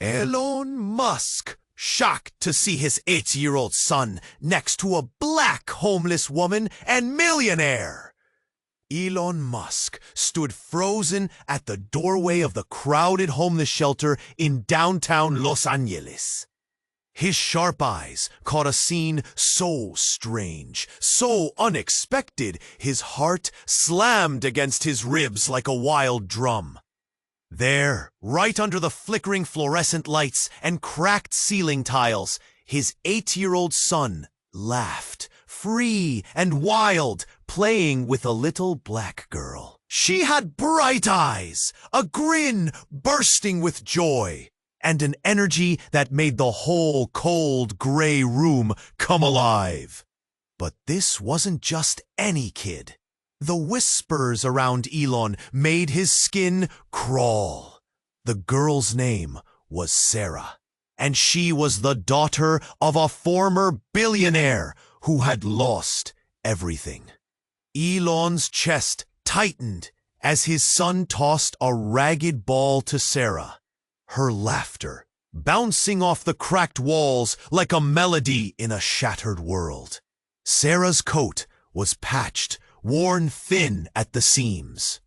Elon Musk, shocked to see his 8-year-old son next to a black homeless woman and millionaire. Elon Musk stood frozen at the doorway of the crowded homeless shelter in downtown Los Angeles. His sharp eyes caught a scene so strange, so unexpected, his heart slammed against his ribs like a wild drum. There, right under the flickering fluorescent lights and cracked ceiling tiles, his 8-year-old son laughed, free and wild, playing with a little black girl. She had bright eyes, a grin bursting with joy, and an energy that made the whole cold gray room come alive. But this wasn't just any kid. The whispers around Elon made his skin crawl. The girl's name was Sarah, and she was the daughter of a former billionaire who had lost everything. Elon's chest tightened as his son tossed a ragged ball to Sarah, her laughter bouncing off the cracked walls like a melody in a shattered world. Sarah's coat was patched, worn thin at the seams.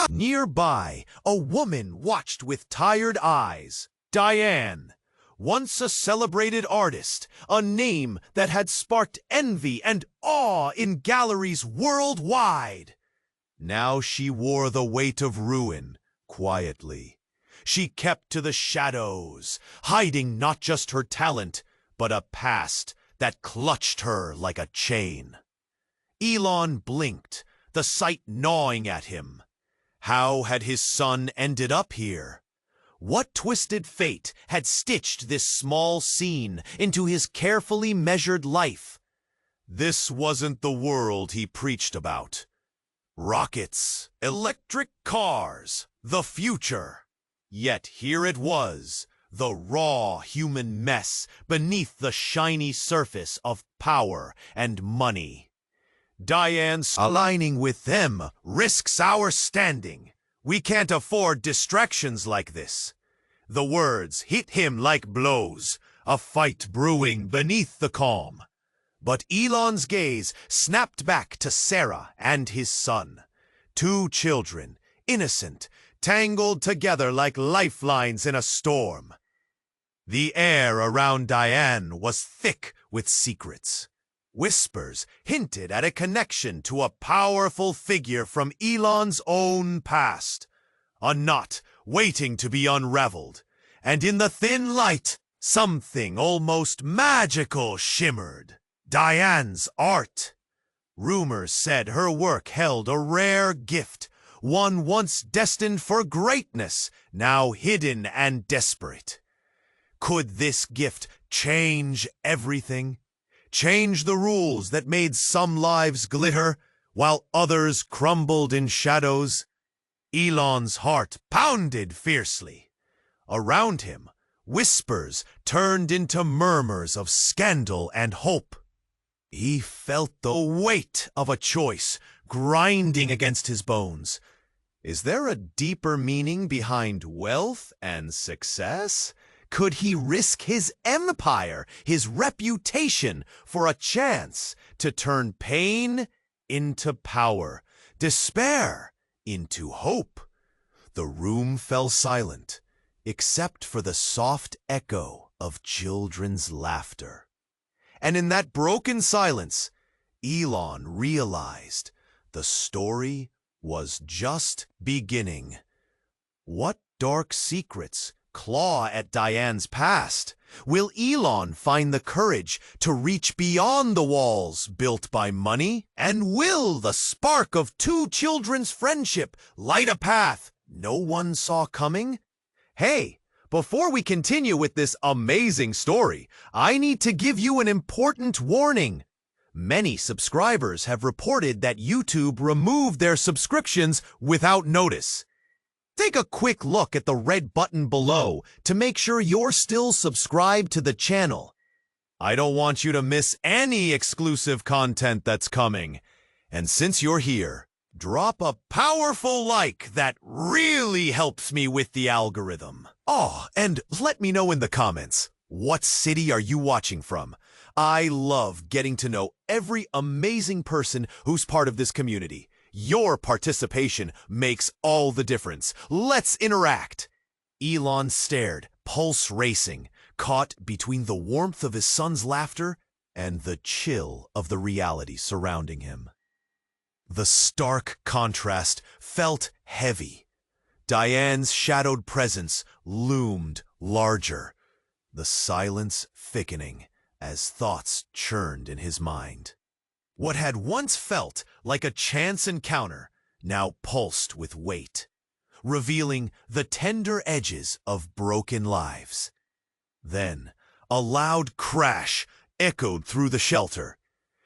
Nearby, a woman watched with tired eyes. Diane, once a celebrated artist, a name that had sparked envy and awe in galleries worldwide. Now she wore the weight of ruin quietly. She kept to the shadows, hiding not just her talent, but a past that clutched her like a chain. Elon blinked, the sight gnawing at him. How had his son ended up here? What twisted fate had stitched this small scene into his carefully measured life? This wasn't the world he preached about. Rockets, electric cars, the future. Yet here it was, the raw human mess beneath the shiny surface of power and money. Diane's aligning with them risks our standing. We can't afford distractions like this. The words hit him like blows, a fight brewing beneath the calm. But Elon's gaze snapped back to Sarah and his son. 2 children, innocent, tangled together like lifelines in a storm. The air around Diane was thick with secrets. Whispers hinted at a connection to a powerful figure from Elon's own past. A knot waiting to be unraveled. And in the thin light, something almost magical shimmered. Diane's art. Rumors said her work held a rare gift, one once destined for greatness, now hidden and desperate. Could this gift change everything? Change the rules that made some lives glitter, while others crumbled in shadows? Elon's heart pounded fiercely. Around him, whispers turned into murmurs of scandal and hope. He felt the weight of a choice grinding against his bones. Is there a deeper meaning behind wealth and success? Could he risk his empire, his reputation, for a chance to turn pain into power, despair into hope? The room fell silent, except for the soft echo of children's laughter. And in that broken silence, Elon realized the story was just beginning. What dark secrets claw at Diane's past? Will Elon find the courage to reach beyond the walls built by money? And will the spark of 2 children's friendship light a path no one saw coming? Hey, before we continue with this amazing story, I need to give you an important warning. Many subscribers have reported that YouTube removed their subscriptions without notice. Take a quick look at the red button below to make sure you're still subscribed to the channel. I don't want you to miss any exclusive content that's coming. And since you're here, drop a powerful like. That really helps me with the algorithm. Oh, and let me know in the comments, what city are you watching from? I love getting to know every amazing person who's part of this community. Your participation makes all the difference. Let's interact. Elon stared, pulse racing, caught between the warmth of his son's laughter and the chill of the reality surrounding him. The stark contrast felt heavy. Diane's shadowed presence loomed larger, the silence thickening as thoughts churned in his mind. What had once felt like a chance encounter now pulsed with weight, revealing the tender edges of broken lives. Then, a loud crash echoed through the shelter,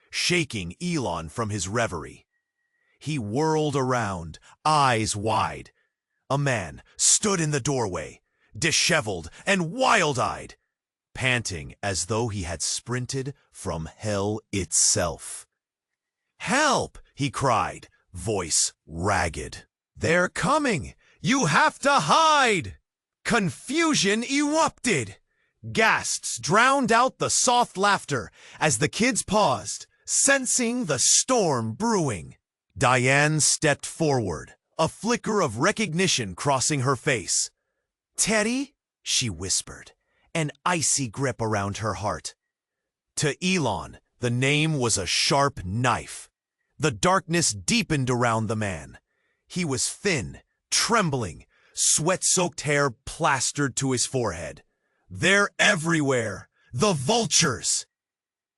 shaking Elon from his reverie. He whirled around, eyes wide. A man stood in the doorway, disheveled and wild-eyed, panting as though he had sprinted from hell itself. "Help!" he cried, voice ragged. "They're coming! You have to hide!" Confusion erupted. Gasps drowned out the soft laughter as the kids paused, sensing the storm brewing. Diane stepped forward, a flicker of recognition crossing her face. "Teddy?" she whispered, an icy grip around her heart. To Elon, the name was a sharp knife. The darkness deepened around the man. He was thin, trembling, sweat-soaked hair plastered to his forehead. "They're everywhere! The vultures!"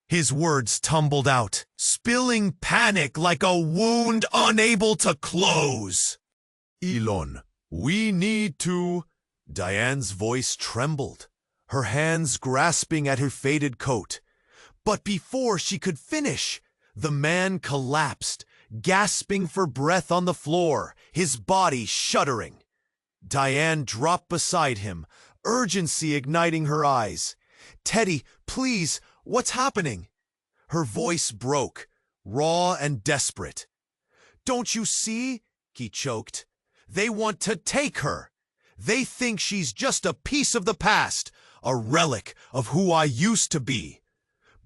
His words tumbled out, spilling panic like a wound unable to close. "Elon, we need to—" Diane's voice trembled, her hands grasping at her faded coat. But before she could finish, the man collapsed, gasping for breath on the floor, his body shuddering. Diane dropped beside him, urgency igniting her eyes. "Teddy, please, what's happening?" Her voice broke, raw and desperate. "Don't you see?" he choked. "They want to take her. They think she's just a piece of the past, a relic of who I used to be.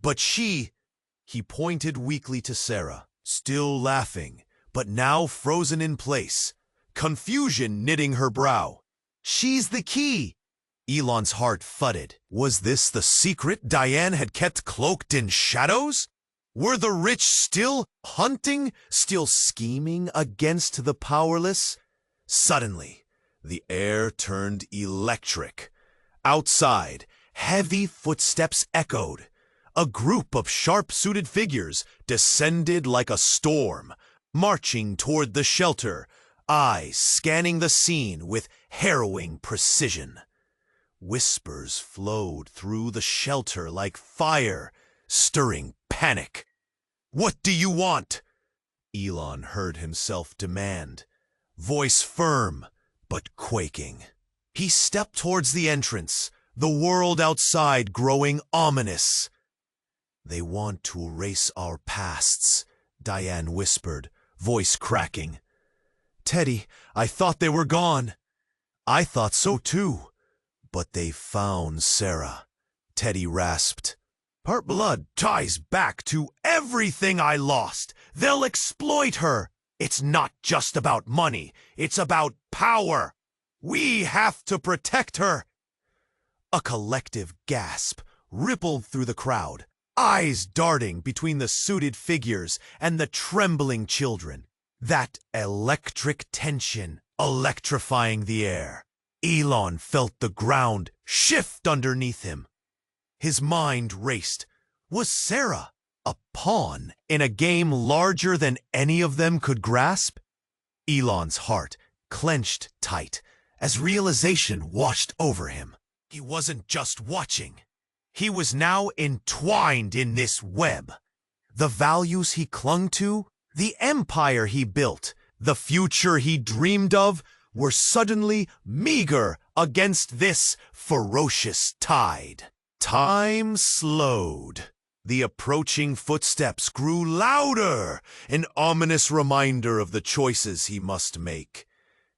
But she—" He pointed weakly to Sarah, still laughing, but now frozen in place, confusion knitting her brow. "She's the key." Elon's heart thudded. Was this the secret Diane had kept cloaked in shadows? Were the rich still hunting, still scheming against the powerless? Suddenly, the air turned electric. Outside, heavy footsteps echoed. A group of sharp-suited figures descended like a storm, marching toward the shelter, eyes scanning the scene with harrowing precision. Whispers flowed through the shelter like fire, stirring panic. "What do you want?" Elon heard himself demand, voice firm but quaking. He stepped towards the entrance, the world outside growing ominous. "They want to erase our pasts," Diane whispered, voice cracking. "Teddy, I thought they were gone." "I thought so too. But they found Sarah," Teddy rasped. "Her blood ties back to everything I lost. They'll exploit her. It's not just about money. It's about power. We have to protect her." A collective gasp rippled through the crowd, eyes darting between the suited figures and the trembling children. That electric tension electrifying the air. Elon felt the ground shift underneath him. His mind raced. Was Sarah a pawn in a game larger than any of them could grasp? Elon's heart clenched tight as realization washed over him. He wasn't just watching. He was now entwined in this web. The values he clung to, the empire he built, the future he dreamed of, were suddenly meager against this ferocious tide. Time slowed. The approaching footsteps grew louder, an ominous reminder of the choices he must make.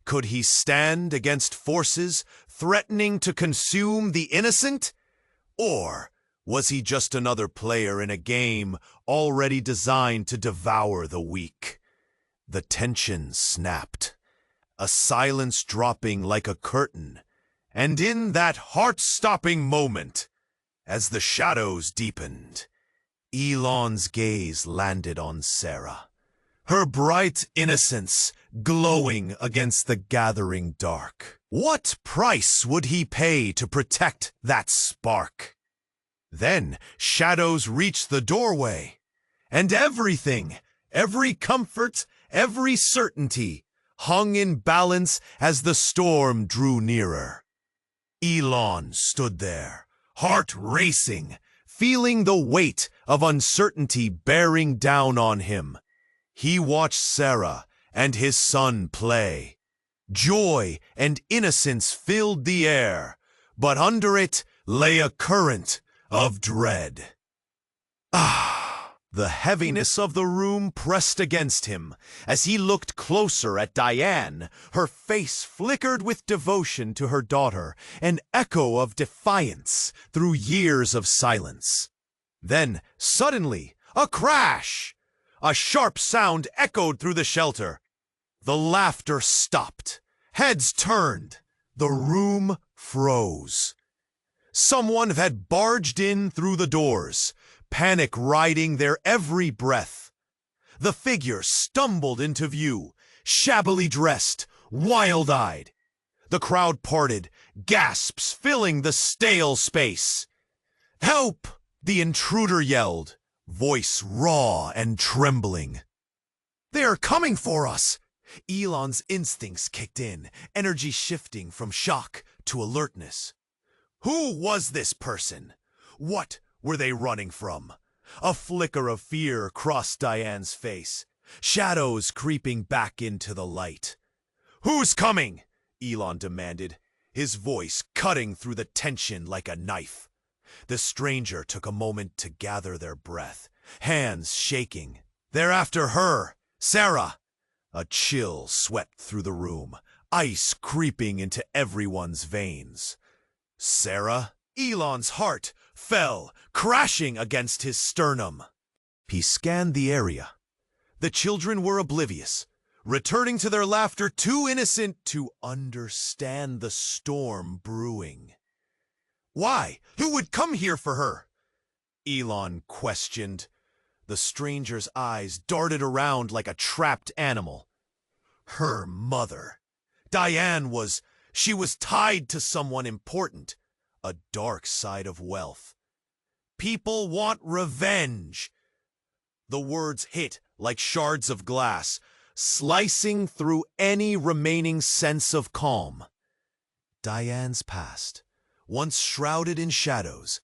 Could he stand against forces threatening to consume the innocent? Or was he just another player in a game already designed to devour the weak? The tension snapped, a silence dropping like a curtain, and in that heart-stopping moment, as the shadows deepened, Elon's gaze landed on Sarah, her bright innocence glowing against the gathering dark. What price would he pay to protect that spark? Then shadows reached the doorway, and everything, every comfort, every certainty, hung in balance as the storm drew nearer. Elon stood there, heart racing, feeling the weight of uncertainty bearing down on him. He watched Sarah and his son play. Joy and innocence filled the air, but under it lay a current of dread. The heaviness of the room pressed against him. As he looked closer at Diane, her face flickered with devotion to her daughter, an echo of defiance through years of silence. Then, suddenly, a crash! A sharp sound echoed through the shelter. The laughter stopped. Heads turned. The room froze. Someone had barged in through the doors, panic riding their every breath. The figure stumbled into view, shabbily dressed, wild-eyed. The crowd parted, gasps filling the stale space. "Help!" the intruder yelled, voice raw and trembling. "They are coming for us!" Elon's instincts kicked in, energy shifting from shock to alertness. Who was this person? What were they running from? A flicker of fear crossed Diane's face, shadows creeping back into the light. "Who's coming?" Elon demanded, his voice cutting through the tension like a knife. The stranger took a moment to gather their breath, hands shaking. "They're after her, Sarah!" A chill swept through the room, ice creeping into everyone's veins. Sarah? Elon's heart fell, crashing against his sternum. He scanned the area. The children were oblivious, returning to their laughter too innocent to understand the storm brewing. "Why? Who would come here for her?" Elon questioned. The stranger's eyes darted around like a trapped animal. Her mother. Diane she was tied to someone important. A dark side of wealth. People want revenge. The words hit like shards of glass, slicing through any remaining sense of calm. Diane's past, once shrouded in shadows,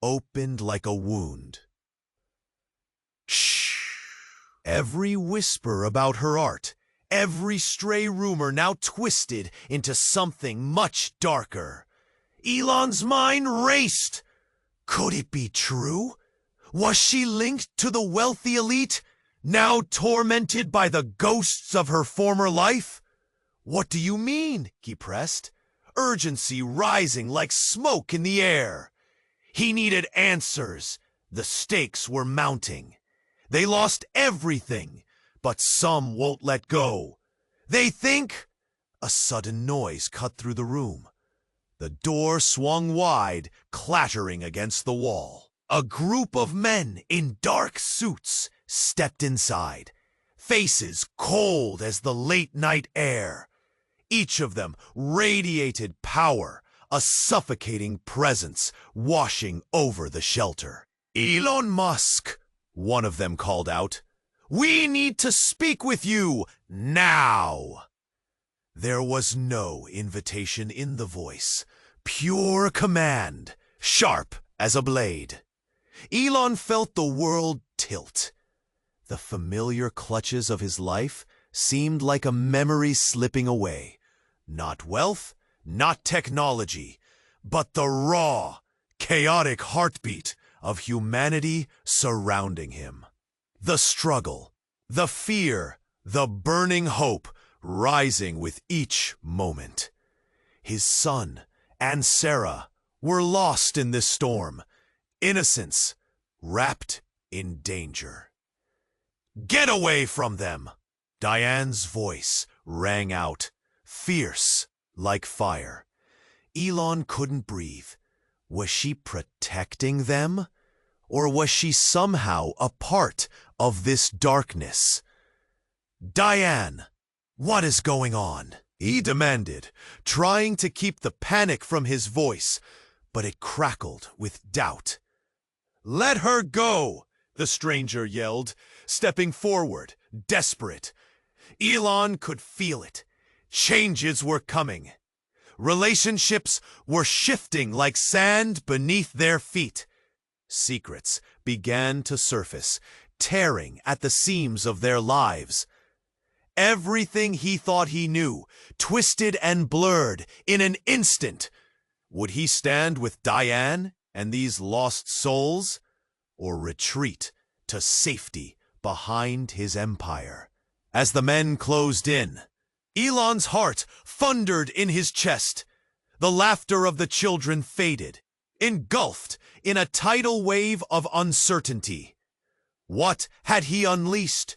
opened like a wound. Shh! Every whisper about her art, every stray rumor now twisted into something much darker. Elon's mind raced. Could it be true? Was she linked to the wealthy elite, now tormented by the ghosts of her former life? "What do you mean?" he pressed, urgency rising like smoke in the air. He needed answers. The stakes were mounting. They lost everything, but some won't let go. They think... A sudden noise cut through the room. The door swung wide, clattering against the wall. A group of men in dark suits stepped inside, faces cold as the late-night air. Each of them radiated power, a suffocating presence washing over the shelter. "Elon Musk," one of them called out. "We need to speak with you now." There was no invitation in the voice, pure command, sharp as a blade. Elon felt the world tilt. The familiar clutches of his life seemed like a memory slipping away. Not wealth, not technology, but the raw, chaotic heartbeat of humanity surrounding him. The struggle, the fear, the burning hope rising with each moment. His son and Sarah were lost in this storm, innocence wrapped in danger. "Get away from them!" Diane's voice rang out, fierce like fire. Elon couldn't breathe. Was she protecting them? Or was she somehow a part of this darkness? "Diane, what is going on?" he demanded, trying to keep the panic from his voice, but it crackled with doubt. "Let her go!" the stranger yelled, stepping forward, desperate. Elon could feel it. Changes were coming. Relationships were shifting like sand beneath their feet. Secrets began to surface, tearing at the seams of their lives. Everything he thought he knew, twisted and blurred in an instant. Would he stand with Diane and these lost souls, or retreat to safety behind his empire? As the men closed in, Elon's heart thundered in his chest. The laughter of the children faded, engulfed in a tidal wave of uncertainty. What had he unleashed?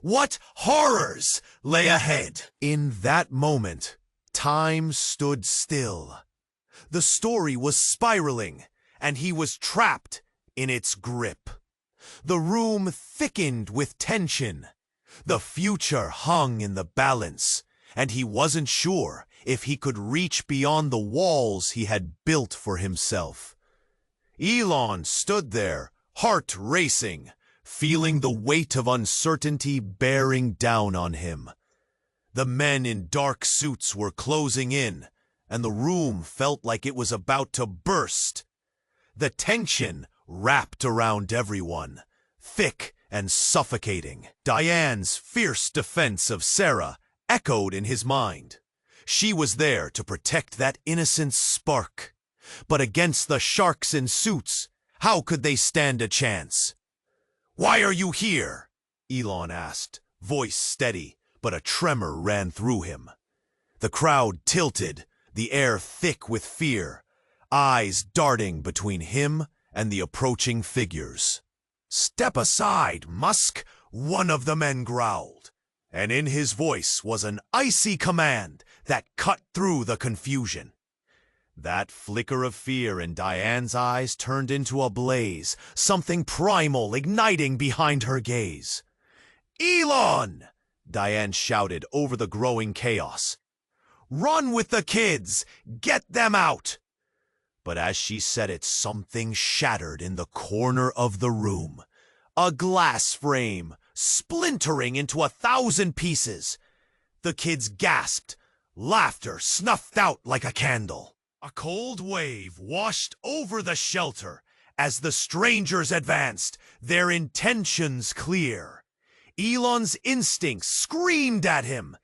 What horrors lay ahead? In that moment, time stood still. The story was spiraling, and he was trapped in its grip. The room thickened with tension. The future hung in the balance, and he wasn't sure if he could reach beyond the walls he had built for himself. Elon stood there, heart racing, feeling the weight of uncertainty bearing down on him. The men in dark suits were closing in, and the room felt like it was about to burst. The tension wrapped around everyone, thick and suffocating. Diane's fierce defense of Sarah echoed in his mind. She was there to protect that innocent spark. But against the sharks in suits, how could they stand a chance? "Why are you here?" Elon asked, voice steady, but a tremor ran through him. The crowd tilted, the air thick with fear, eyes darting between him and the approaching figures. "Step aside, Musk," one of the men growled, and in his voice was an icy command that cut through the confusion. That flicker of fear in Diane's eyes turned into a blaze, something primal igniting behind her gaze. "Elon!" Diane shouted over the growing chaos. "Run with the kids! Get them out!" But as she said it, something shattered in the corner of the room. A glass frame, splintering into 1,000 pieces. The kids gasped, laughter snuffed out like a candle. A cold wave washed over the shelter as the strangers advanced, their intentions clear. Elon's instincts screamed at him.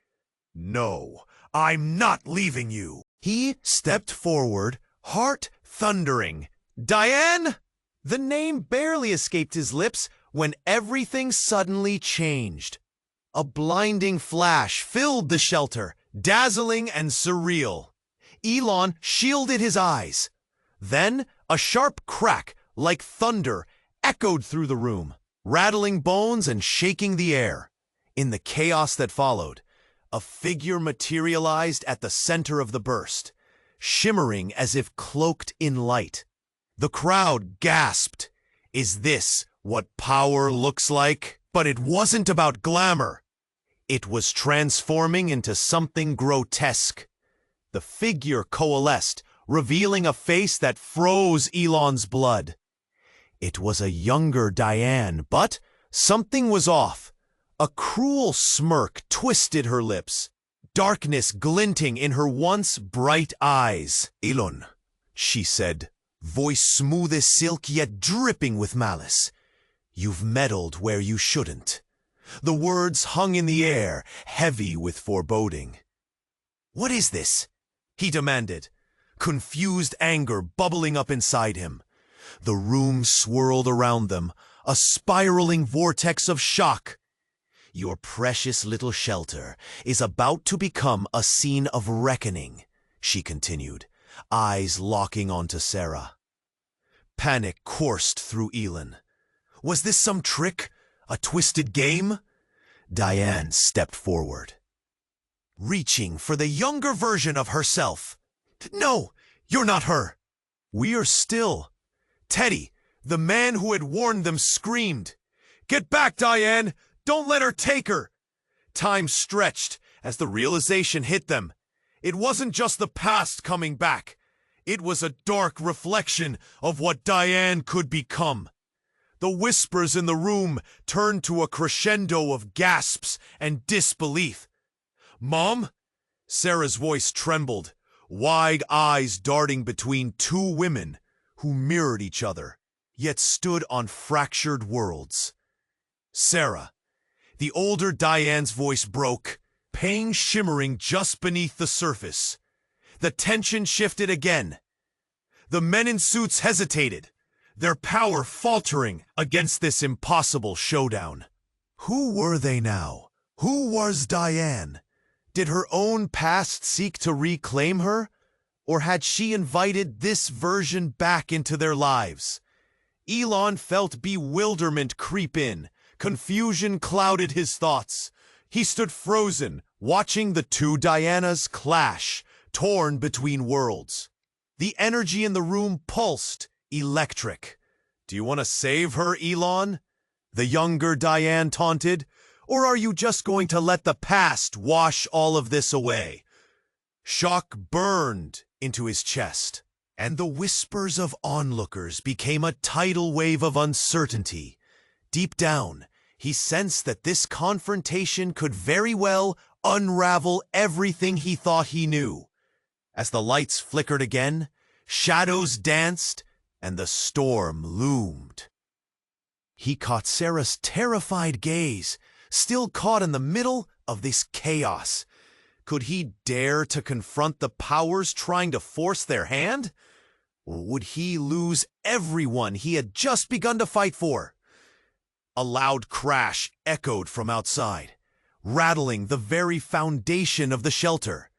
"No, I'm not leaving you." He stepped forward, heart thundering. "Diane?" The name barely escaped his lips when everything suddenly changed. A blinding flash filled the shelter, dazzling and surreal. Elon shielded his eyes. Then a sharp crack, like thunder, echoed through the room, rattling bones and shaking the air. In the chaos that followed, a figure materialized at the center of the burst, shimmering as if cloaked in light. The crowd gasped. Is this what power looks like? But it wasn't about glamour. It was transforming into something grotesque. The figure coalesced, revealing a face that froze Elon's blood. It was a younger Diane, but something was off. A cruel smirk twisted her lips, darkness glinting in her once bright eyes. "Elon," she said, voice smooth as silk yet dripping with malice. "You've meddled where you shouldn't." The words hung in the air, heavy with foreboding. "What is this?" he demanded, confused anger bubbling up inside him. The room swirled around them, a spiraling vortex of shock. Your precious little shelter is about to become a scene of reckoning, she continued, eyes locking onto Sarah. Panic coursed through Elon. Was this some trick? A twisted game? Diane stepped forward, reaching for the younger version of herself. No, you're not her. We are still. Teddy, the man who had warned them, screamed. Get back, Diane! Don't let her take her! Time stretched as the realization hit them. It wasn't just the past coming back. It was a dark reflection of what Diane could become. The whispers in the room turned to a crescendo of gasps and disbelief. Mom? Sarah's voice trembled, wide eyes darting between two women who mirrored each other, yet stood on fractured worlds. Sarah. The older Diane's voice broke, pain shimmering just beneath the surface. The tension shifted again. The men in suits hesitated, their power faltering against this impossible showdown. Who were they now? Who was Diane? Did her own past seek to reclaim her? Or had she invited this version back into their lives? Elon felt bewilderment creep in. Confusion clouded his thoughts. He stood frozen, watching the two Dianas clash, torn between worlds. The energy in the room pulsed, electric. Do you want to save her, Elon? The younger Diane taunted. Or are you just going to let the past wash all of this away? Shock burned into his chest, and the whispers of onlookers became a tidal wave of uncertainty. Deep down, he sensed that this confrontation could very well unravel everything he thought he knew. As the lights flickered again, shadows danced, and the storm loomed. He caught Sarah's terrified gaze, still caught in the middle of this chaos. Could he dare to confront the powers trying to force their hand? Or would he lose everyone he had just begun to fight for? A loud crash echoed from outside, rattling the very foundation of the shelter.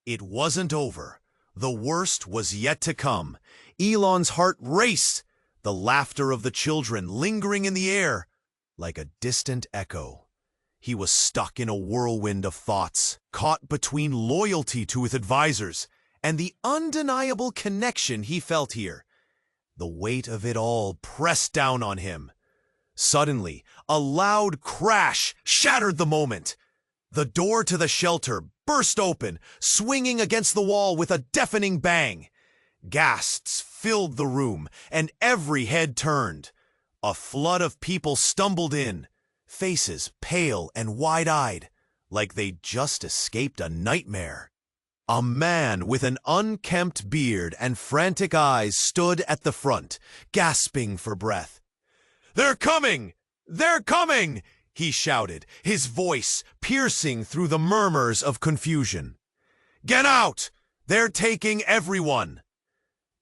It wasn't over. The worst was yet to come. Elon's heart raced, the laughter of the children lingering in the air like a distant echo. He was stuck in a whirlwind of thoughts, caught between loyalty to his advisors and the undeniable connection he felt here. The weight of it all pressed down on him. Suddenly, a loud crash shattered the moment. The door to the shelter burst open, swinging against the wall with a deafening bang. Gasps filled the room, and every head turned. A flood of people stumbled in, faces pale and wide-eyed, like they'd just escaped a nightmare. A man with an unkempt beard and frantic eyes stood at the front, gasping for breath. "They're coming! They're coming!" he shouted, his voice piercing through the murmurs of confusion. "Get out! They're taking everyone!"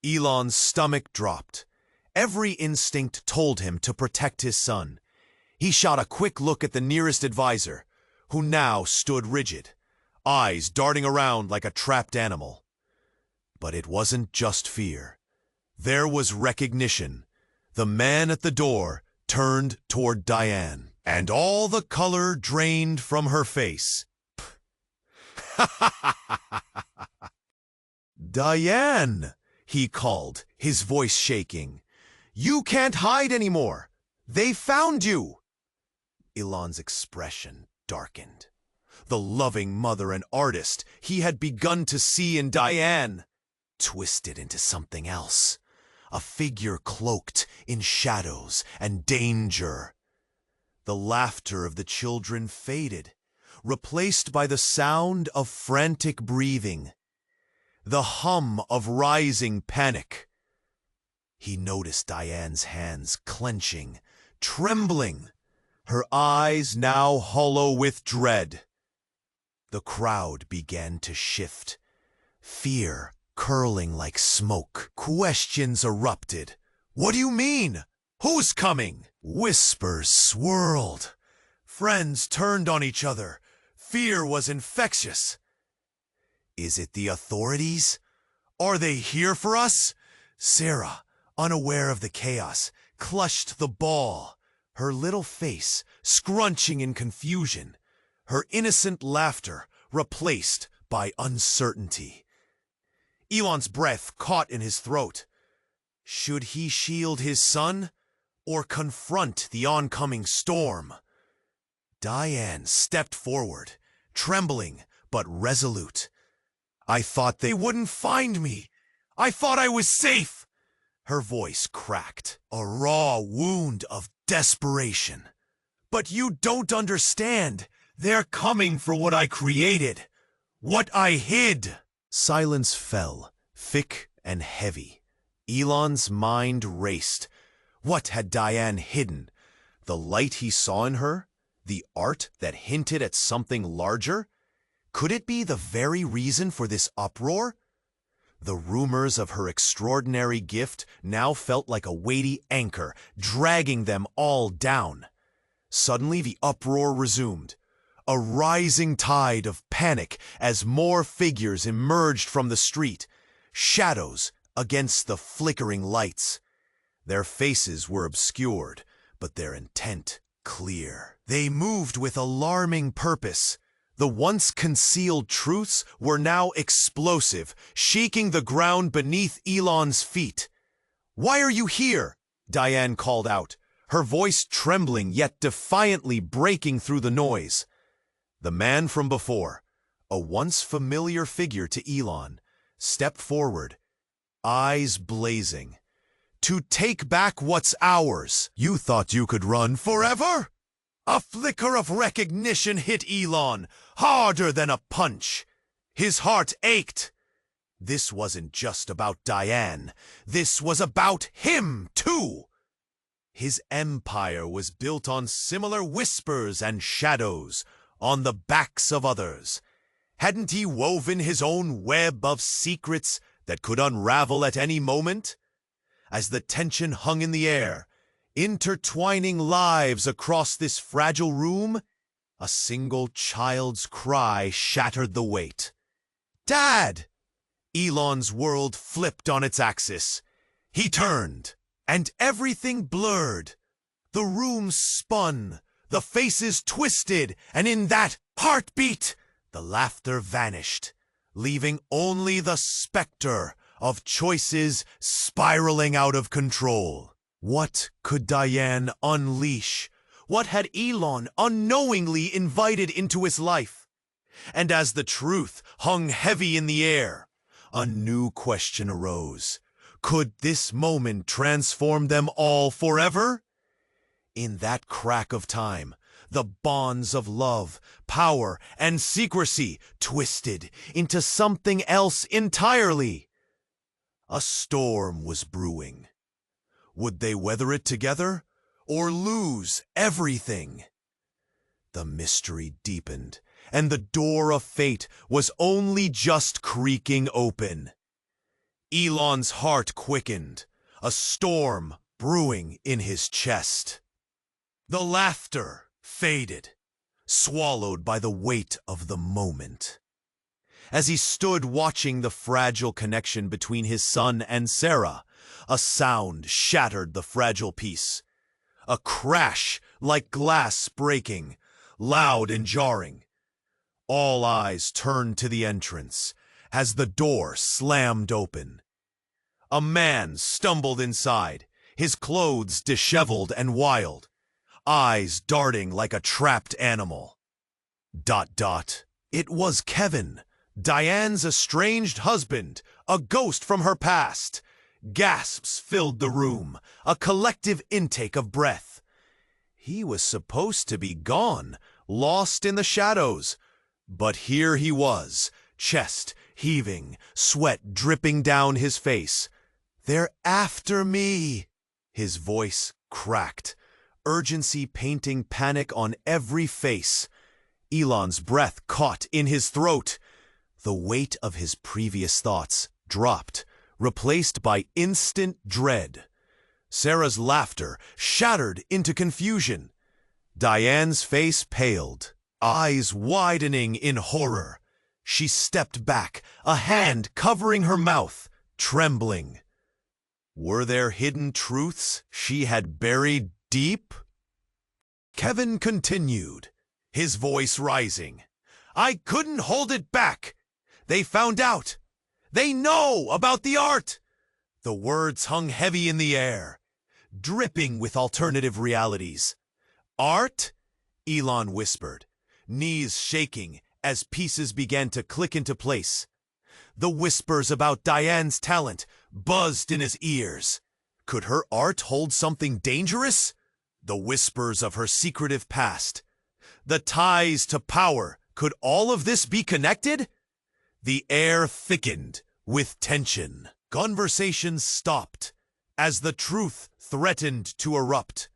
Elon's stomach dropped. Every instinct told him to protect his son. He shot a quick look at the nearest advisor, who now stood rigid, eyes darting around like a trapped animal. But it wasn't just fear. There was recognition. The man at the door turned toward Diane, and all the color drained from her face. "Diane!" he called, his voice shaking. "You can't hide anymore. They found you." Elon's expression darkened. The loving mother and artist he had begun to see in Diane twisted into something else. A figure cloaked in shadows and danger. The laughter of the children faded, replaced by the sound of frantic breathing, the hum of rising panic. He noticed Diane's hands clenching, trembling, her eyes now hollow with dread. The crowd began to shift, fear curling like smoke. Questions erupted. What do you mean? Who's coming? Whispers swirled. Friends turned on each other. Fear was infectious. Is it the authorities? Are they here for us? Sarah, unaware of the chaos, clutched the ball, her little face scrunching in confusion, her innocent laughter replaced by uncertainty. Elon's breath caught in his throat. Should he shield his son or confront the oncoming storm? Diane stepped forward, trembling but resolute. I thought they wouldn't find me. I thought I was safe. Her voice cracked, a raw wound of desperation. But you don't understand. They're coming for what I created, what I hid. Silence fell, thick and heavy. Elon's mind raced. What had Diane hidden? The light he saw in her? The art that hinted at something larger? Could it be the very reason for this uproar? The rumors of her extraordinary gift now felt like a weighty anchor, dragging them all down. Suddenly the uproar resumed, a rising tide of panic as more figures emerged from the street, shadows against the flickering lights. Their faces were obscured, but their intent clear. They moved with alarming purpose. The once concealed truths were now explosive, shaking the ground beneath Elon's feet. "Why are you here?" Diane called out, her voice trembling yet defiantly breaking through the noise. The man from before, a once familiar figure to Elon, stepped forward, eyes blazing. "To take back what's ours. You thought you could run forever?" A flicker of recognition hit Elon, harder than a punch. His heart ached. This wasn't just about Diane. This was about him, too. His empire was built on similar whispers and shadows, on the backs of others. Hadn't he woven his own web of secrets that could unravel at any moment? As the tension hung in the air, intertwining lives across this fragile room, a single child's cry shattered the weight. "Dad!" Elon's world flipped on its axis. He turned, and everything blurred. The room spun, the faces twisted, and in that heartbeat, the laughter vanished, leaving only the specter of choices spiraling out of control. What could Diane unleash? What had Elon unknowingly invited into his life? And as the truth hung heavy in the air, a new question arose. Could this moment transform them all forever? In that crack of time, the bonds of love, power, and secrecy twisted into something else entirely. A storm was brewing. Would they weather it together, or lose everything? The mystery deepened, and the door of fate was only just creaking open. Elon's heart quickened, a storm brewing in his chest. The laughter faded, swallowed by the weight of the moment. As he stood watching the fragile connection between his son and Sarah, a sound shattered the fragile peace. A crash like glass breaking, loud and jarring. All eyes turned to the entrance as the door slammed open. A man stumbled inside, his clothes disheveled and wild, eyes darting like a trapped animal. ... It was Kevin, Diane's estranged husband, a ghost from her past. Gasps filled the room, a collective intake of breath. He was supposed to be gone, lost in the shadows. But here he was, chest heaving, sweat dripping down his face. "They're after me!" His voice cracked, urgency painting panic on every face. Elon's breath caught in his throat. The weight of his previous thoughts dropped, replaced by instant dread. Sarah's laughter shattered into confusion. Diane's face paled, eyes widening in horror. She stepped back, a hand covering her mouth, trembling. Were there hidden truths she had buried deep? Kevin continued, his voice rising. I couldn't hold it back. They found out. They know about the art. The words hung heavy in the air, dripping with alternative realities. Art? Elon whispered, knees shaking as pieces began to click into place. The whispers about Diane's talent buzzed in his ears. Could her art hold something dangerous? The whispers of her secretive past. The ties to power. Could all of this be connected? The air thickened with tension. Conversations stopped as the truth threatened to erupt.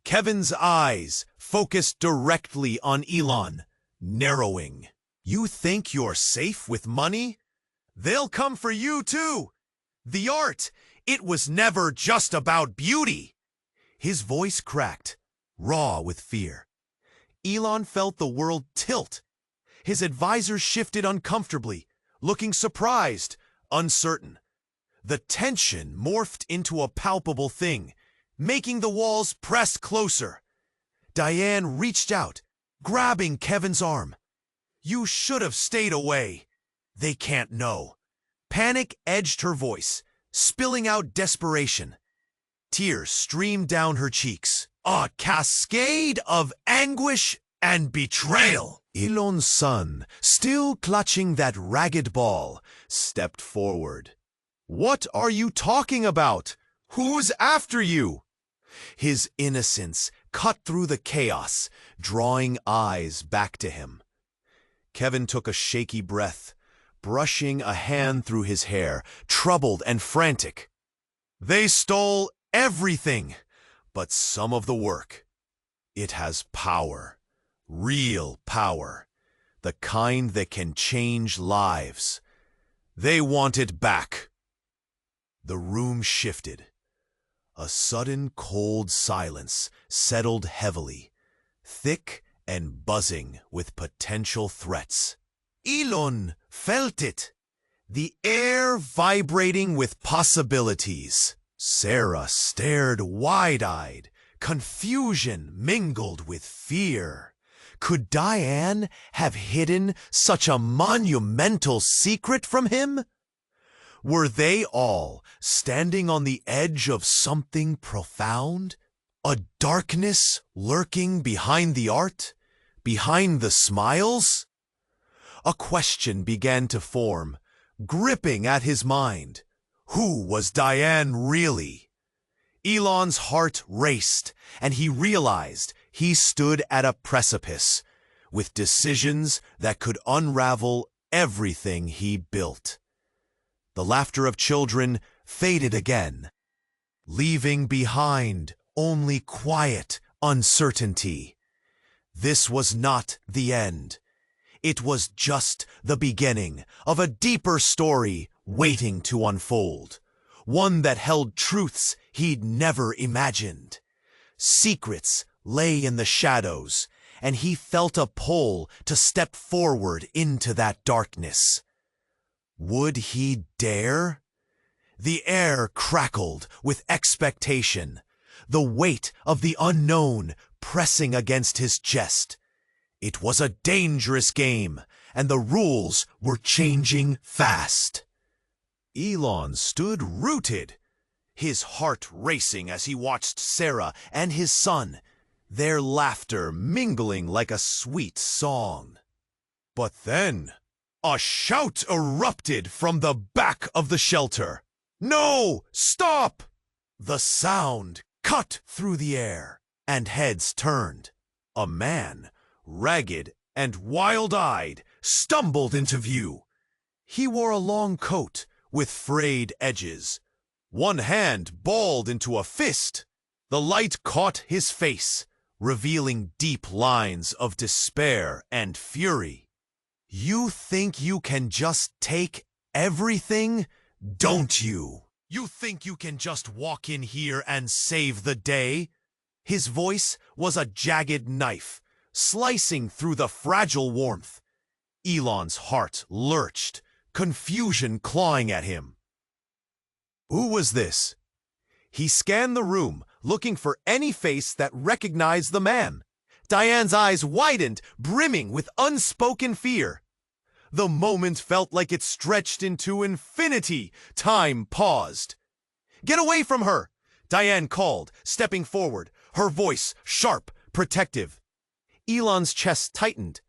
Kevin's eyes focused directly on Elon, narrowing. You think you're safe with money? They'll come for you too. The art, it was never just about beauty. His voice cracked, raw with fear. Elon felt the world tilt. His advisors shifted uncomfortably, looking surprised, uncertain. The tension morphed into a palpable thing, making the walls press closer. Diane reached out, grabbing Kevin's arm. You should have stayed away. They can't know. Panic edged her voice, spilling out desperation. Tears streamed down her cheeks, a cascade of anguish and betrayal. Elon's son, still clutching that ragged ball, stepped forward. What are you talking about? Who's after you? His innocence cut through the chaos, drawing eyes back to him. Kevin took a shaky breath, brushing a hand through his hair, troubled and frantic. They stole everything, but some of the work. It has power, real power, the kind that can change lives. They want it back. The room shifted. A sudden cold silence settled heavily, thick and buzzing with potential threats. Elon felt it, the air vibrating with possibilities. Sarah stared wide-eyed, confusion mingled with fear. Could Diane have hidden such a monumental secret from him? Were they all standing on the edge of something profound? A darkness lurking behind the art? Behind the smiles? A question began to form, gripping at his mind. Who was Diane really? Elon's heart raced, and he realized he stood at a precipice, with decisions that could unravel everything he built. The laughter of children faded again, leaving behind only quiet uncertainty. This was not the end. It was just the beginning of a deeper story waiting to unfold, one that held truths he'd never imagined. Secrets lay in the shadows, and he felt a pull to step forward into that darkness. Would he dare? The air crackled with expectation, the weight of the unknown pressing against his chest. It was a dangerous game, and the rules were changing fast. Elon stood rooted, his heart racing as he watched Sarah and his son, their laughter mingling like a sweet song. But then, a shout erupted from the back of the shelter. No! Stop! The sound cut through the air, and heads turned. A man, ragged and wild-eyed, stumbled into view. He wore a long coat with frayed edges. One hand balled into a fist. The light caught his face, revealing deep lines of despair and fury. You think you can just take everything, don't you? You think you can just walk in here and save the day? His voice was a jagged knife, slicing through the fragile warmth. Elon's heart lurched, confusion clawing at him. Who was this? He scanned the room, looking for any face that recognized the man. Diane's eyes widened, brimming with unspoken fear. The moment felt like it stretched into infinity. Time paused. "Get away from her!" Diane called, stepping forward, her voice sharp, protective. Elon's chest tightened.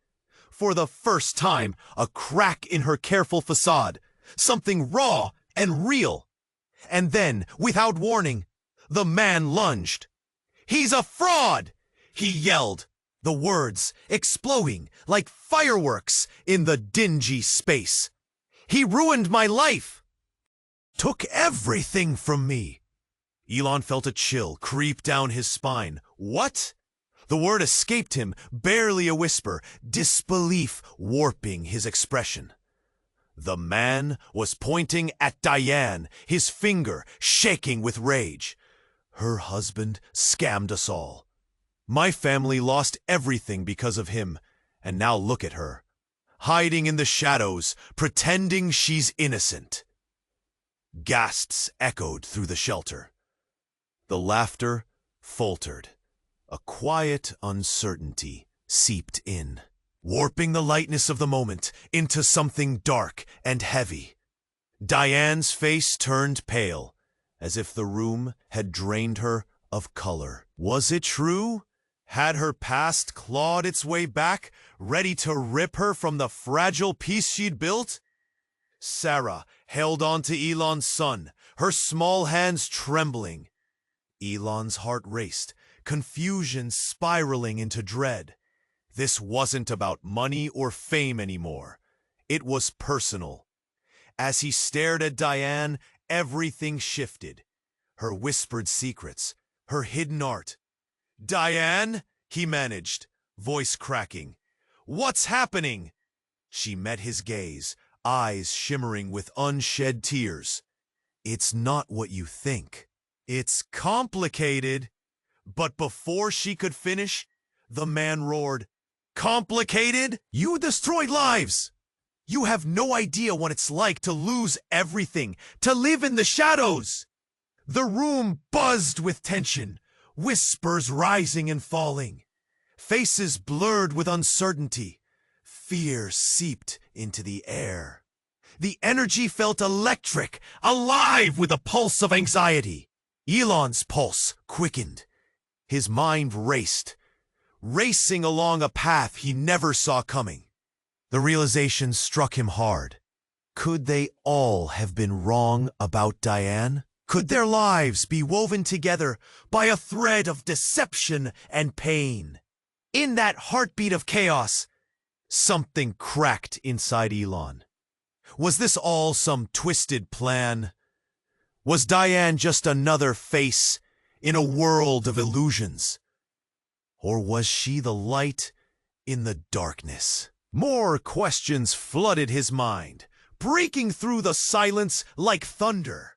For the first time, a crack in her careful facade, something raw and real. And then, without warning, the man lunged. "He's a fraud!" he yelled, the words exploding like fireworks in the dingy space. "He ruined my life! Took everything from me!" Elon felt a chill creep down his spine. What? The word escaped him, barely a whisper, disbelief warping his expression. The man was pointing at Diane, his finger shaking with rage. Her husband scammed us all. My family lost everything because of him, and now look at her, hiding in the shadows, pretending she's innocent. Gasps echoed through the shelter. The laughter faltered. A quiet uncertainty seeped in, warping the lightness of the moment into something dark and heavy. Diane's face turned pale, as if the room had drained her of color. Was it true? Had her past clawed its way back, ready to rip her from the fragile piece she'd built? Sarah held on to Elon's son, her small hands trembling. Elon's heart raced, confusion spiraling into dread. This wasn't about money or fame anymore. It was personal. As he stared at Diane, everything shifted. Her whispered secrets, her hidden art. "Diane," he managed, voice cracking. "What's happening?" She met his gaze, eyes shimmering with unshed tears. "It's not what you think. It's complicated." But before she could finish, the man roared, "Complicated? You destroyed lives! You have no idea what it's like to lose everything, to live in the shadows!" The room buzzed with tension, whispers rising and falling. Faces blurred with uncertainty. Fear seeped into the air. The energy felt electric, alive with a pulse of anxiety. Elon's pulse quickened. His mind raced, racing along a path he never saw coming. The realization struck him hard. Could they all have been wrong about Diane? Could their lives be woven together by a thread of deception and pain? In that heartbeat of chaos, something cracked inside Elon. Was this all some twisted plan? Was Diane just another face in a world of illusions? Or was she the light in the darkness? More questions flooded his mind, breaking through the silence like thunder.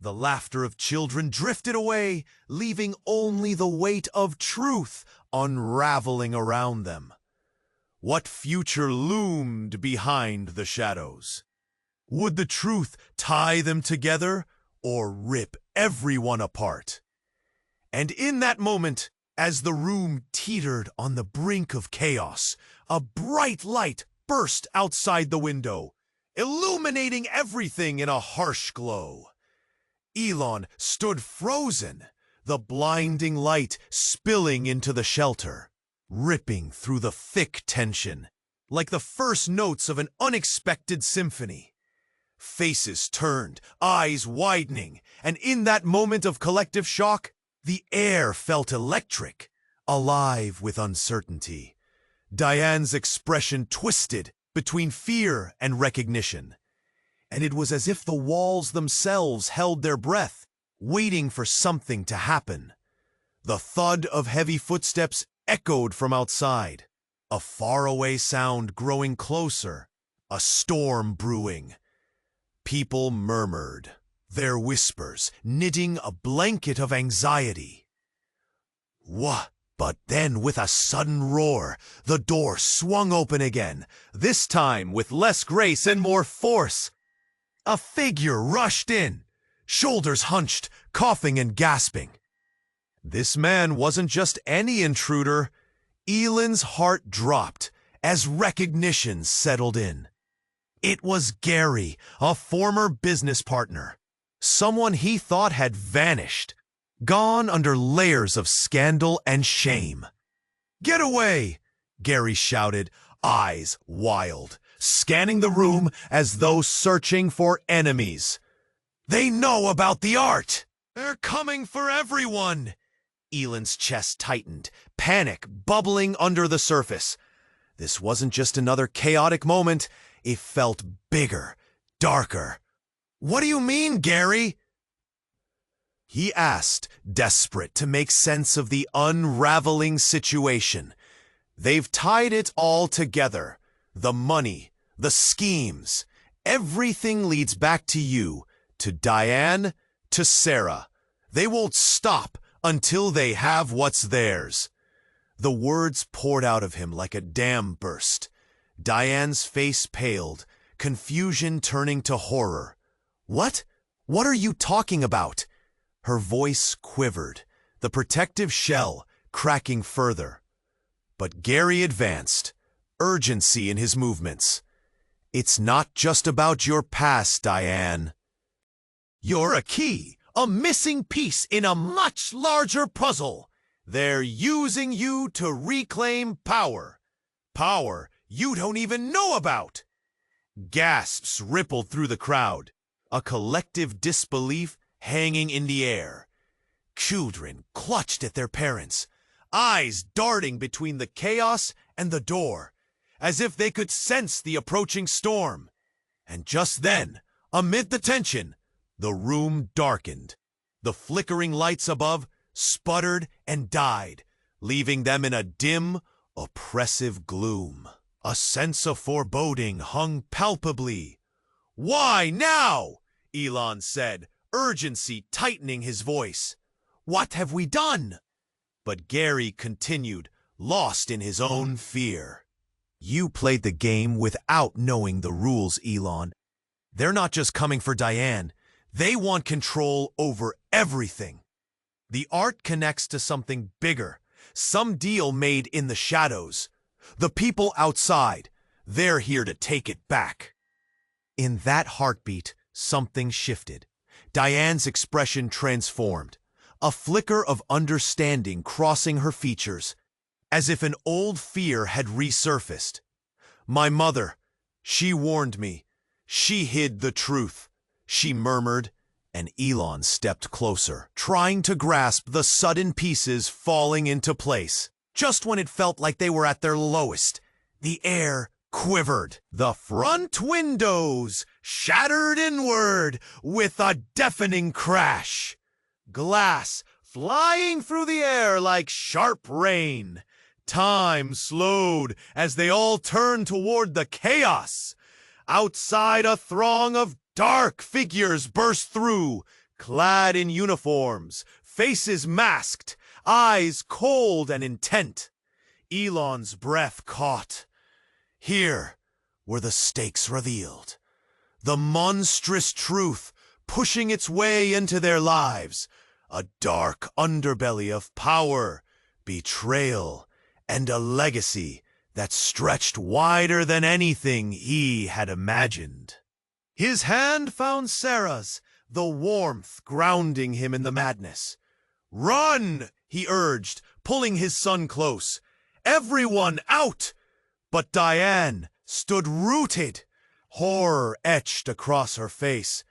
The laughter of children drifted away, leaving only the weight of truth unraveling around them. What future loomed behind the shadows? Would the truth tie them together or rip everyone apart? And in that moment, as the room teetered on the brink of chaos, a bright light burst outside the window, illuminating everything in a harsh glow. Elon stood frozen, the blinding light spilling into the shelter, ripping through the thick tension, like the first notes of an unexpected symphony. Faces turned, eyes widening, and in that moment of collective shock, the air felt electric, alive with uncertainty. Diane's expression twisted between fear and recognition, and it was as if the walls themselves held their breath, waiting for something to happen. The thud of heavy footsteps echoed from outside, a faraway sound growing closer, a storm brewing. People murmured, their whispers knitting a blanket of anxiety. What? But then, with a sudden roar, the door swung open again, this time with less grace and more force. A figure rushed in, shoulders hunched, coughing and gasping. This man wasn't just any intruder. Elon's heart dropped as recognition settled in. It was Gary, a former business partner, someone he thought had vanished, gone under layers of scandal and shame. "Get away!" Gary shouted, eyes wild, scanning the room as though searching for enemies. "They know about the art! They're coming for everyone!" Elon's chest tightened, panic bubbling under the surface. This wasn't just another chaotic moment. It felt bigger, darker. "What do you mean, Gary?" he asked, desperate to make sense of the unraveling situation. "They've tied it all together. The money, the schemes. Everything leads back to you, to Diane, to Sarah. They won't stop until they have what's theirs." The words poured out of him like a dam burst. Diane's face paled, confusion turning to horror. "What? What are you talking about?" Her voice quivered, the protective shell cracking further. But Gary advanced, urgency in his movements. "It's not just about your past, Diane. You're a key, a missing piece in a much larger puzzle. They're using you to reclaim power. Power you don't even know about." Gasps rippled through the crowd, a collective disbelief hanging in the air. Children clutched at their parents, eyes darting between the chaos and the door, as if they could sense the approaching storm. And just then, amid the tension, the room darkened. The flickering lights above sputtered and died, leaving them in a dim, oppressive gloom. A sense of foreboding hung palpably. "Why now?" Elon said, urgency tightening his voice. "What have we done?" But Gary continued, lost in his own fear. "You played the game without knowing the rules, Elon. They're not just coming for Diane. They want control over everything. The art connects to something bigger, some deal made in the shadows. The people outside, they're here to take it back." In that heartbeat, something shifted. Diane's expression transformed, a flicker of understanding crossing her features, as if an old fear had resurfaced. "My mother, she warned me. She hid the truth," she murmured, and Elon stepped closer, trying to grasp the sudden pieces falling into place. Just when it felt like they were at their lowest, the air quivered. The front windows shattered inward with a deafening crash. Glass flying through the air like sharp rain. Time slowed as they all turned toward the chaos. Outside, a throng of dark figures burst through, clad in uniforms, faces masked, eyes cold and intent. Elon's breath caught. Here were the stakes revealed. The monstrous truth pushing its way into their lives. A dark underbelly of power, betrayal, and a legacy that stretched wider than anything he had imagined. His hand found Sarah's, the warmth grounding him in the madness. "Run!" he urged, pulling his son close. "Everyone out!" But Diane stood rooted, horror etched across her face.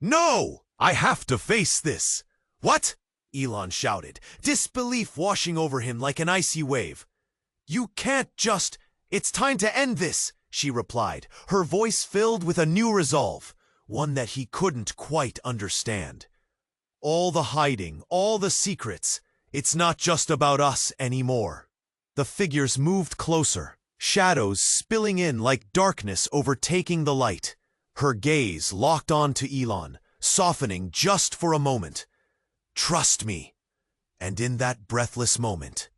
"No! I have to face this!" "What?" Elon shouted, disbelief washing over him like an icy wave. "You can't just... It's time to end this," she replied, her voice filled with a new resolve, one that he couldn't quite understand. "All the hiding, all the secrets, it's not just about us anymore." The figures moved closer, shadows spilling in like darkness overtaking the light. Her gaze locked on to Elon, softening just for a moment. "Trust me." And in that breathless moment,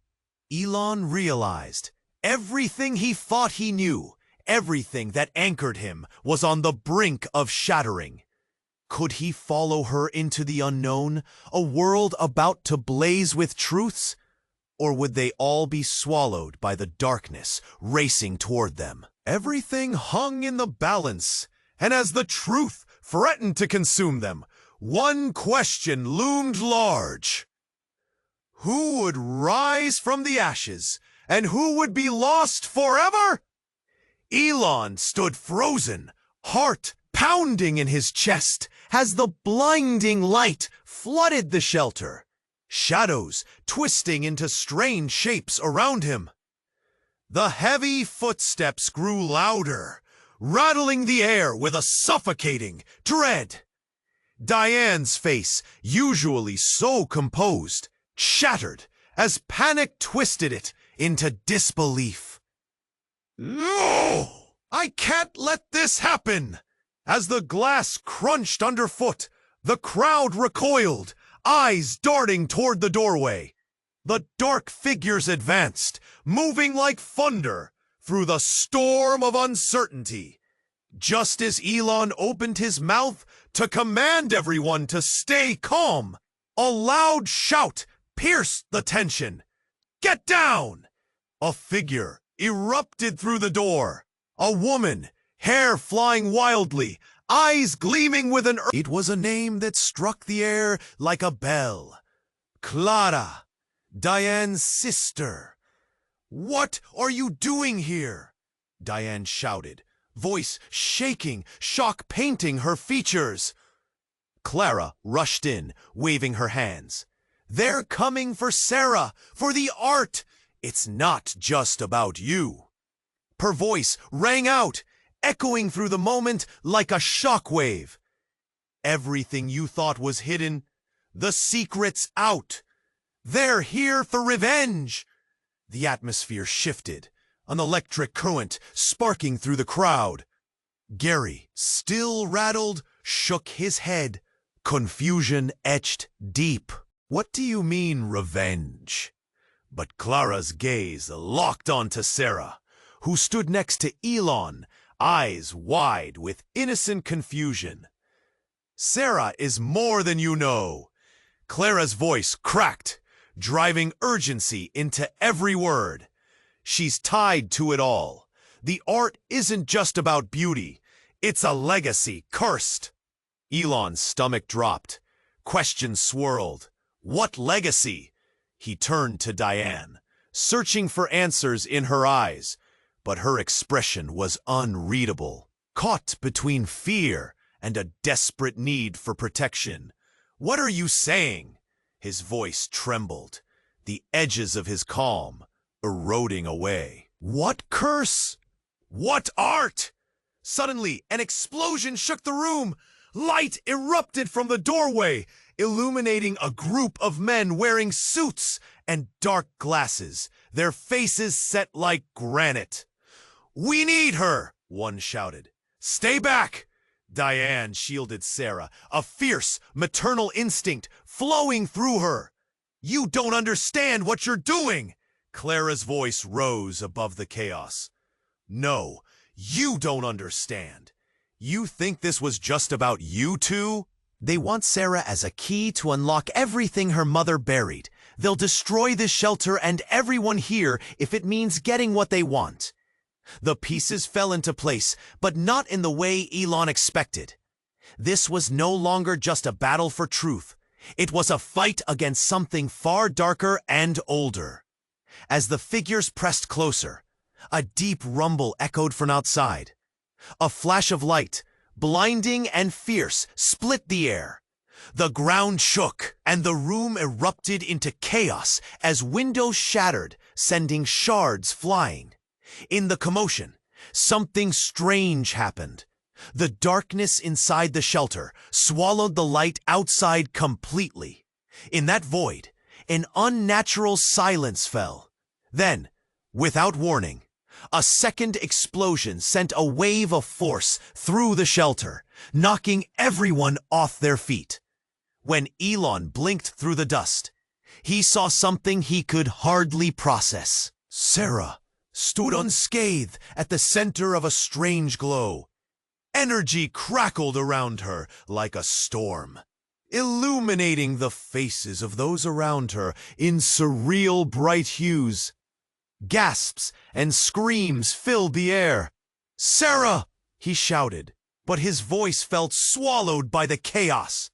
Elon realized everything he thought he knew, everything that anchored him, was on the brink of shattering. Could he follow her into the unknown, a world about to blaze with truths? Or would they all be swallowed by the darkness racing toward them? Everything hung in the balance, and as the truth threatened to consume them, one question loomed large. Who would rise from the ashes, and who would be lost forever? Elon stood frozen, heart pounding in his chest, as the blinding light flooded the shelter, shadows twisting into strange shapes around him. The heavy footsteps grew louder, rattling the air with a suffocating dread. Diane's face, usually so composed, shattered as panic twisted it into disbelief. "No! I can't let this happen!" As the glass crunched underfoot, the crowd recoiled, eyes darting toward the doorway. The dark figures advanced, moving like thunder through the storm of uncertainty. Just as Elon opened his mouth to command everyone to stay calm, a loud shout pierced the tension. "Get down!" A figure erupted through the door. A woman, hair flying wildly, eyes gleaming with an... It was a name that struck the air like a bell. Clara, Diane's sister. "What are you doing here?" Diane shouted, voice shaking, shock painting her features. Clara rushed in, waving her hands. "They're coming for Sarah, for the art. It's not just about you." Her voice rang out, echoing through the moment like a shockwave. "Everything you thought was hidden, the secret's out. They're here for revenge." The atmosphere shifted, an electric current sparking through the crowd. Gary, still rattled, shook his head, confusion etched deep. "What do you mean, revenge?" But Clara's gaze locked onto Sarah, who stood next to Elon, eyes wide with innocent confusion. "Sarah is more than you know." Clara's voice cracked, driving urgency into every word. "She's tied to it all. The art isn't just about beauty. It's a legacy cursed." Elon's stomach dropped. Questions swirled. What legacy? He turned to Diane, searching for answers in her eyes, but her expression was unreadable, caught between fear and a desperate need for protection. "What are you saying?" His voice trembled, the edges of his calm eroding away. "What curse? What art?" Suddenly, an explosion shook the room. Light erupted from the doorway, illuminating a group of men wearing suits and dark glasses, their faces set like granite. "We need her!" one shouted. "Stay back!" Diane shielded Sarah, a fierce maternal instinct flowing through her. "You don't understand what you're doing!" Clara's voice rose above the chaos. "No, you don't understand. You think this was just about you two?" "They want Sarah as a key to unlock everything her mother buried. They'll destroy this shelter and everyone here if it means getting what they want." The pieces fell into place, but not in the way Elon expected. This was no longer just a battle for truth. It was a fight against something far darker and older. As the figures pressed closer, a deep rumble echoed from outside. A flash of light, blinding and fierce, split the air. The ground shook, and the room erupted into chaos as windows shattered, sending shards flying. In the commotion, something strange happened. The darkness inside the shelter swallowed the light outside completely. In that void, an unnatural silence fell. Then, without warning, A second explosion sent a wave of force through the shelter, knocking everyone off their feet. When Elon blinked through the dust, he saw something he could hardly process. Sarah stood unscathed at the center of a strange glow. Energy crackled around her like a storm, illuminating the faces of those around her in surreal bright hues. Gasps and screams filled the air. "Sarah!" he shouted, but his voice felt swallowed by the chaos.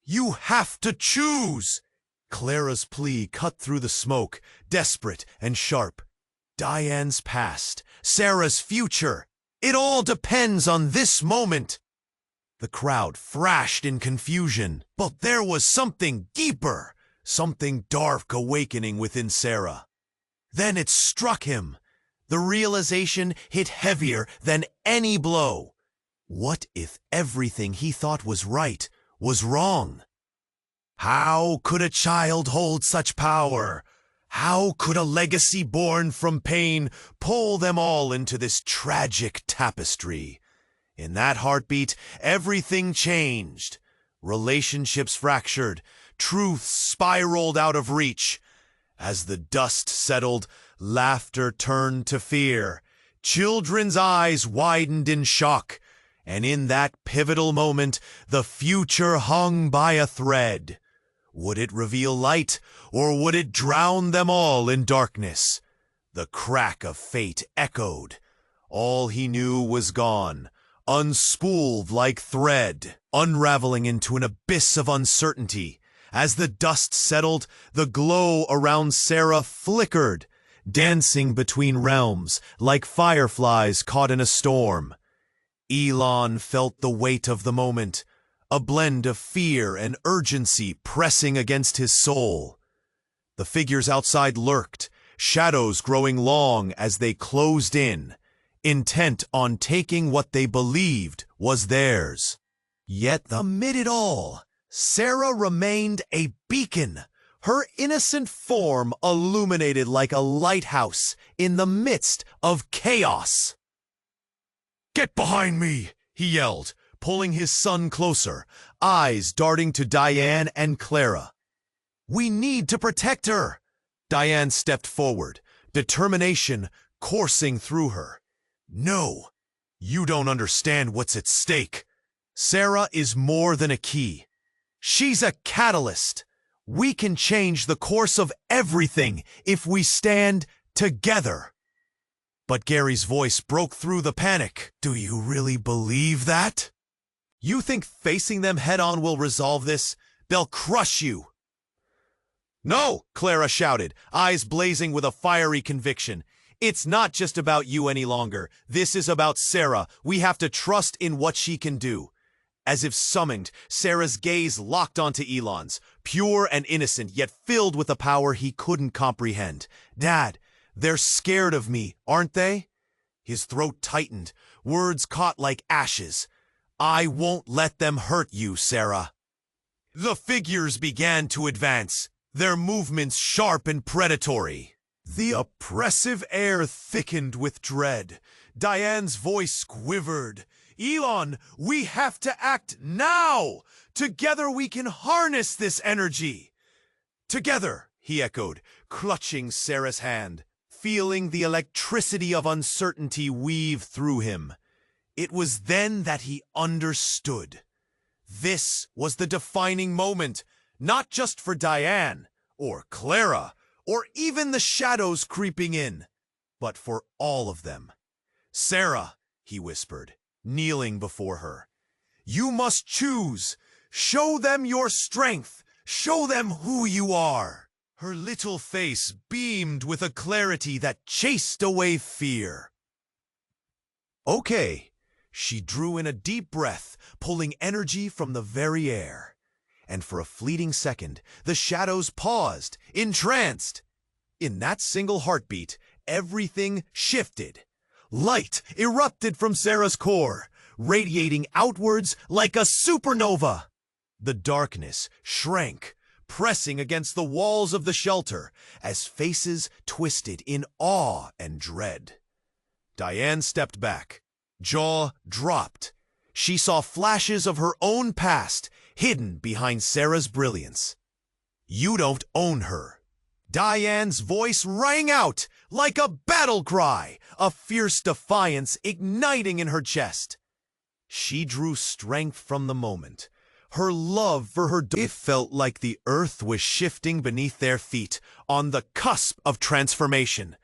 "You have to choose!" Clara's plea cut through the smoke, desperate and sharp. Diane's past, Sarah's future. It all depends on this moment. The crowd thrashed in confusion, but there was something deeper, something dark awakening within Sarah. Then it struck him. The realization hit heavier than any blow. What if everything he thought was right was wrong? How could a child hold such power? How could a legacy born from pain pull them all into this tragic tapestry? In that heartbeat, everything changed. Relationships fractured, truths spiraled out of reach. As the dust settled, laughter turned to fear. Children's eyes widened in shock, and in that pivotal moment, the future hung by a thread. Would it reveal light, or would it drown them all in darkness? The crack of fate echoed. All he knew was gone, unspooled like thread, unraveling into an abyss of uncertainty. As the dust settled, the glow around Sarah flickered, dancing between realms like fireflies caught in a storm. Elon felt the weight of the moment, a blend of fear and urgency pressing against his soul. The figures outside lurked, shadows growing long as they closed in, intent on taking what they believed was theirs. Yet amid it all, Sarah remained a beacon, her innocent form illuminated like a lighthouse in the midst of chaos. "Get behind me!" he yelled, pulling his son closer, eyes darting to Diane and Clara. "We need to protect her!" Diane stepped forward, determination coursing through her. "No, you don't understand what's at stake. Sarah is more than a key. She's a catalyst. We can change the course of everything if we stand together." But Gary's voice broke through the panic. "Do you really believe that? You think facing them head-on will resolve this? They'll crush you." "No," Clara shouted, eyes blazing with a fiery conviction. "It's not just about you any longer. This is about Sarah. We have to trust in what she can do." As if summoned, Sarah's gaze locked onto Elon's, pure and innocent, yet filled with a power he couldn't comprehend. "Dad, they're scared of me, aren't they?" His throat tightened, words caught like ashes. "I won't let them hurt you, Sarah." The figures began to advance, their movements sharp and predatory. The oppressive air thickened with dread. Diane's voice quivered. "Elon, we have to act now! Together we can harness this energy!" "Together," he echoed, clutching Sarah's hand, feeling the electricity of uncertainty weave through him. It was then that he understood. This was the defining moment, not just for Diane, or Clara, or even the shadows creeping in, but for all of them. "Sarah," he whispered, kneeling before her, "you must choose. Show them your strength. Show them who you are." Her little face beamed with a clarity that chased away fear. "Okay." She drew in a deep breath, pulling energy from the very air. And for a fleeting second, the shadows paused, entranced. In that single heartbeat, everything shifted. Light erupted from Sarah's core, radiating outwards like a supernova. The darkness shrank, pressing against the walls of the shelter as faces twisted in awe and dread. Diane stepped back. Jaw dropped. She saw flashes of her own past hidden behind Sarah's brilliance. You don't own her. Diane's voice rang out like a battle cry, a fierce defiance igniting in her chest. She drew strength from the moment. Her love for her it felt like the earth was shifting beneath their feet, on the cusp of transformation.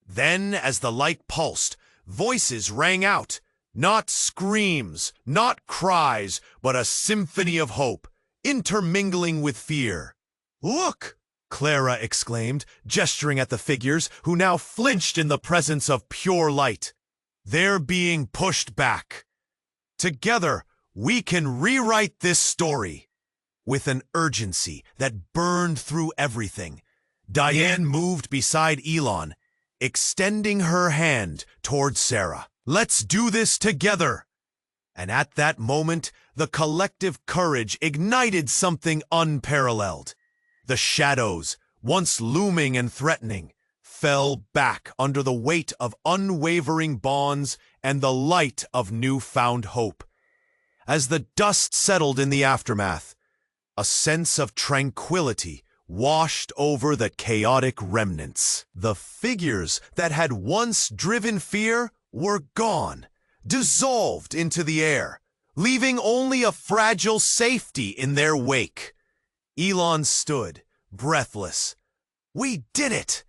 Then, as the light pulsed, voices rang out. Not screams, not cries, but a symphony of hope, intermingling with fear. "Look!" Clara exclaimed, gesturing at the figures, who now flinched in the presence of pure light. They're being pushed back. Together, we can rewrite this story. With an urgency that burned through everything, Diane moved beside Elon, extending her hand toward Sarah. "Let's do this together." And at that moment, the collective courage ignited something unparalleled. The shadows, once looming and threatening, fell back under the weight of unwavering bonds and the light of newfound hope. As the dust settled in the aftermath, a sense of tranquility washed over the chaotic remnants. The figures that had once driven fear were gone, dissolved into the air, leaving only a fragile safety in their wake. Elon stood, breathless. "We did it!"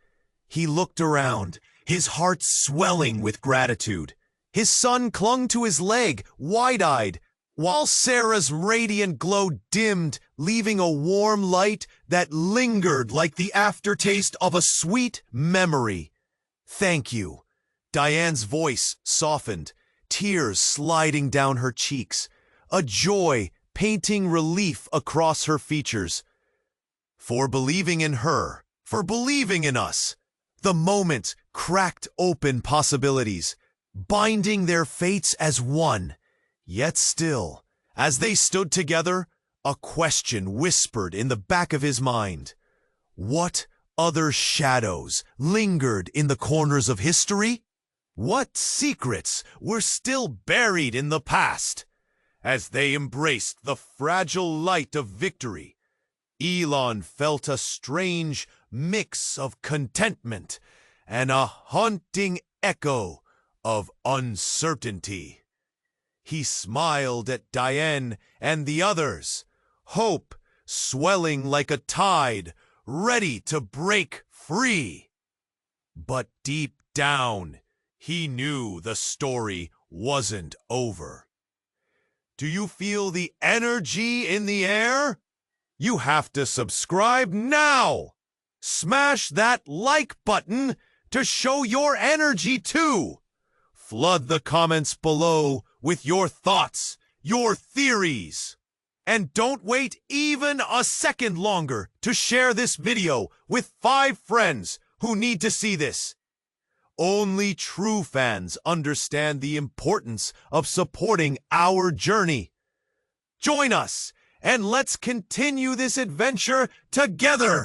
He looked around, his heart swelling with gratitude. His son clung to his leg, wide-eyed, while Sarah's radiant glow dimmed, leaving a warm light that lingered like the aftertaste of a sweet memory. "Thank you." Diane's voice softened, tears sliding down her cheeks, a joy painting relief across her features. "For believing in her, for believing in us." The moment cracked open possibilities, binding their fates as one. Yet still, as they stood together, a question whispered in the back of his mind. What other shadows lingered in the corners of history? What secrets were still buried in the past? As they embraced the fragile light of victory, Elon felt a strange mix of contentment and a haunting echo of uncertainty. He smiled at Diane and the others, hope swelling like a tide, ready to break free. But deep down, he knew the story wasn't over. Do you feel the energy in the air? You have to subscribe now! Smash that like button to show your energy too! Flood the comments below with your thoughts, your theories. And don't wait even a second longer to share this video with 5 friends who need to see this. Only true fans understand the importance of supporting our journey. Join us, and let's continue this adventure together!